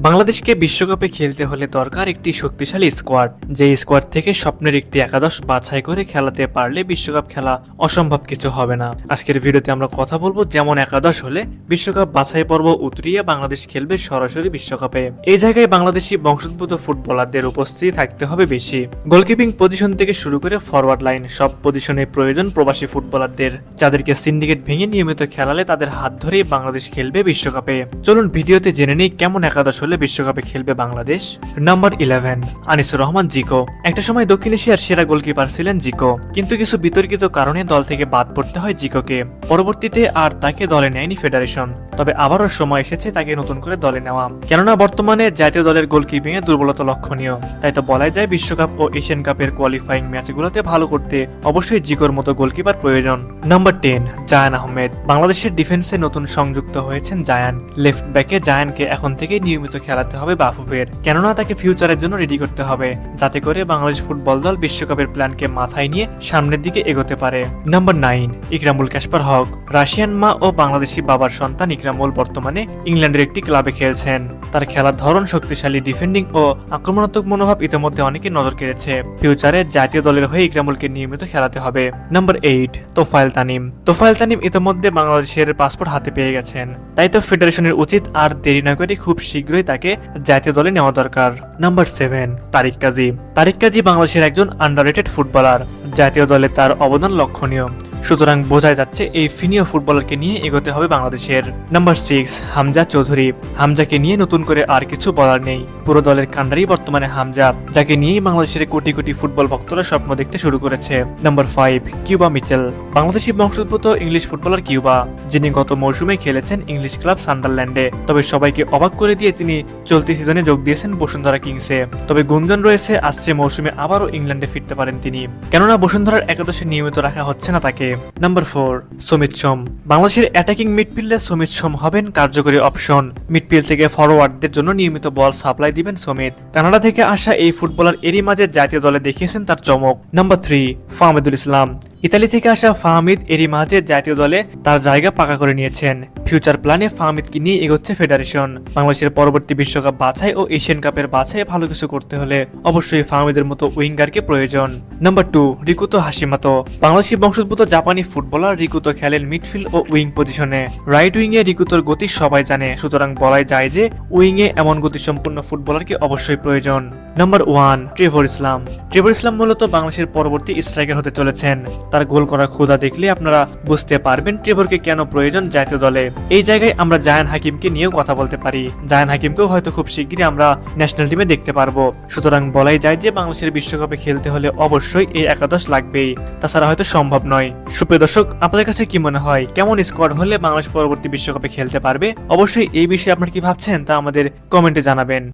বাংলাদেশকে বিশ্বকাপে খেলতে হলে দরকার একটি শক্তিশালী স্কোয়াড, যে স্কোয়াড থেকে স্বপ্নের একটি একাদশ বাছাই করে খেলাতে পারলে বিশ্বকাপ খেলা অসম্ভব কিছু হবে না। আজকের ভিডিওতে আমরা কথা বলবো যেমন একাদশ হলে বিশ্বকাপ বাছাই পর্ব উতরিয়ে বাংলাদেশ খেলবে সরাসরি বিশ্বকাপে। এই জায়গায় বাংলাদেশি বংশোদ্ভূত ফুটবলারদের উপস্থিতি থাকতে হবে বেশি। গোলকিপিং পজিশন থেকে শুরু করে ফরওয়ার্ড লাইন সব পজিশনে প্রয়োজন প্রবাসী ফুটবলারদের, যাদেরকে সিন্ডিকেট ভেঙে নিয়মিত খেলালে তাদের হাত ধরেই বাংলাদেশ খেলবে বিশ্বকাপে। চলুন ভিডিওতে জেনে নিই কেমন একাদশ হলে বিশ্বকাপে খেলবে বাংলাদেশ। নাম্বার 11, আনিসুর রহমান জিকো। একটা সময় দক্ষিণ এশিয়ার সেরা গোলকিপার ছিলেন জিকো, কিন্তু কিছু বিতর্কিত কারণে দল থেকে বাদ পড়তে হয় জিকোকে। পরবর্তীতে আর তাকে দলে নেয়নি ফেডারেশন, তবে আবারও সময় এসেছে তাকে নতুন করে দলে নেওয়া, কেননা বর্তমানে জাতীয় দলের গোলকিপিং এ দুর্বলতা লক্ষণীয়। তাই তো বলাই যায় বিশ্বকাপ ও এশিয়ান কাপের কোয়ালিফাইং ম্যাচগুলোতে ভালো করতে অবশ্যই জিকোর মতো গোলকিপার প্রয়োজন। নাম্বার 10, জায়ান আহমেদ। বাংলাদেশের ডিফেন্সে নতুন সংযুক্ত হয়েছেন জায়ান। লেফট ব্যাকে জায়ানকে এখন থেকে নিয়মিত খেলাতে হবে বাফুফের, কেননা তাকে ফিউচারের জন্য রেডি করতে হবে, যাতে করে বাংলাদেশ ফুটবল দল বিশ্বকাপের প্ল্যানকে মাথায় নিয়ে সামনের দিকে এগোতে পারে। নাম্বার 9, ইকরামুল কাশপার হক। রাশিয়ান মা ও বাংলাদেশি বাবার সন্তান ইকরামুল বর্তমানে ইংল্যান্ডের একটি ক্লাবে খেলছেন। তার খেলার ধরন শক্তিশালী ডিফেন্ডিং ও আক্রমণাত্মক মনোভাব ইতিমধ্যে অনেকে নজর কেড়েছে। ফিউচারে জাতীয় দলের হয়ে ইকরামুলকে নিয়মিত খেলাতে হবে। নাম্বার 8, তোফায়েল তানিম। তোফায়েল তানিম ইতিমধ্যে বাংলাদেশের পাসপোর্ট হাতে পেয়ে গেছেন, তাই তো ফেডারেশনের উচিত আর দেরি না করে খুব শীঘ্রই তাকে জাতীয় দলে নেওয়া দরকার। নাম্বার 7, তারিক কাজী। তারিক কাজী বাংলাদেশের একজন আন্ডাররেটেড ফুটবলার, জাতীয় দলে তার অবদান লক্ষণীয়, সুতরাং বোঝাই যাচ্ছে এই ফিনীয় ফুটবলারকে নিয়ে এগোতে হবে বাংলাদেশের। নাম্বার 6, হামজা চৌধুরী। হামজাকে নিয়ে নতুন করে আর কিছু বলার নেই, পুরো দলের কান্ডারি বর্তমানে হামজা, যাকে নিয়েই বাংলাদেশের কোটি কোটি ফুটবল ভক্তরা স্বপ্ন দেখতে শুরু করেছে। Number 5, Cuba Mitchell. বাংলাদেশি বংশোদ্ভূত ইংলিশ ফুটবলার কিউবা, যিনি গত মৌসুমে খেলেছেন ইংলিশ ক্লাব সান্ডারল্যান্ডে, তবে সবাইকে অবাক করে দিয়ে তিনি চলতি সিজনে যোগ দিয়েছেন বসুন্ধরা কিংসে। তবে গুঞ্জন রয়েছে আসছে মৌসুমে আবারও ইংল্যান্ডে ফিরতে পারেন তিনি, কেননা বসুন্ধরার একাদশে নিয়মিত রাখা হচ্ছে না তাকে। নাম্বার 4, সমিত সোম। বাংলাদেশের অ্যাটাকিং মিডফিল্ডে সমিত সোম হবেন কার্যকরী অপশন। মিডফিল্ড থেকে ফরওয়ার্ডদের জন্য নিয়মিত বল সাপ্লাই দিবেন সমিত। কানাডা থেকে আসা এই ফুটবলার এরই মাঝে জাতীয় দলে দেখিয়েছেন তার চমক। নাম্বার 3, ফাহমিদুল ইসলাম। ইতালি থেকে আসা ফাহমিদ এরই মাঝে জাতীয় দলে তার জায়গা পাকা করে নিয়েছেন। ফিউচার প্ল্যানে ফাহমিদকে নিয়ে এগোচ্ছে ফেডারেশন। বাংলাদেশের পরবর্তী বিশ্বকাপ বাছাই ও এশিয়ান কাপের বাছাই ভালো কিছু করতে হলে অবশ্যই ফাহমিদের মতো উইঙ্গারকে প্রয়োজন। নাম্বার 2, রিকুতো হাশিমাতো। বাংলাদেশি বংশোদ্ভূত জাপানি ফুটবলার রিকুতো খেলেন মিডফিল্ড ও উইং পজিশনে। রাইট উইং এ রিকুতোর গতি সবাই জানে, সুতরাং বলাই যায় যে উইং এ এমন গতিসম্পন্ন ফুটবলারকে অবশ্যই প্রয়োজন। নাম্বার 1, ট্রেভর ইসলাম। ট্রেভর ইসলাম মূলত বাংলাদেশের পরবর্তী স্ট্রাইকার হতে চলেছেন। তার গোল করার ক্ষুধা দেখলে আপনারা বুঝতে পারবেন ট্রেভরকে কেন প্রয়োজন জাতীয় দলে। এই জায়গায় আমরা জায়ান হাকিমকে নিয়েও কথা বলতে পারি। জায়ান হাকিমকেও হয়তো খুব শিগগিরই আমরা ন্যাশনাল টিমে দেখতে পারবো। সুতরাং বলাই যায় যে বাংলাদেশের বিশ্বকাপে খেলতে হলে অবশ্যই এই একাদশ লাগবেই, তাছাড়া হয়তো সম্ভব নয়। সুপ্রিয় দর্শক, আপনাদের কাছে কি মনে হয় কেমন স্কোয়াড হলে বাংলাদেশ পরবর্তী বিশ্বকাপে খেলতে পারবে? অবশ্যই এই বিষয়ে আপনারা কি ভাবছেন তা আমাদের কমেন্টে জানাবেন।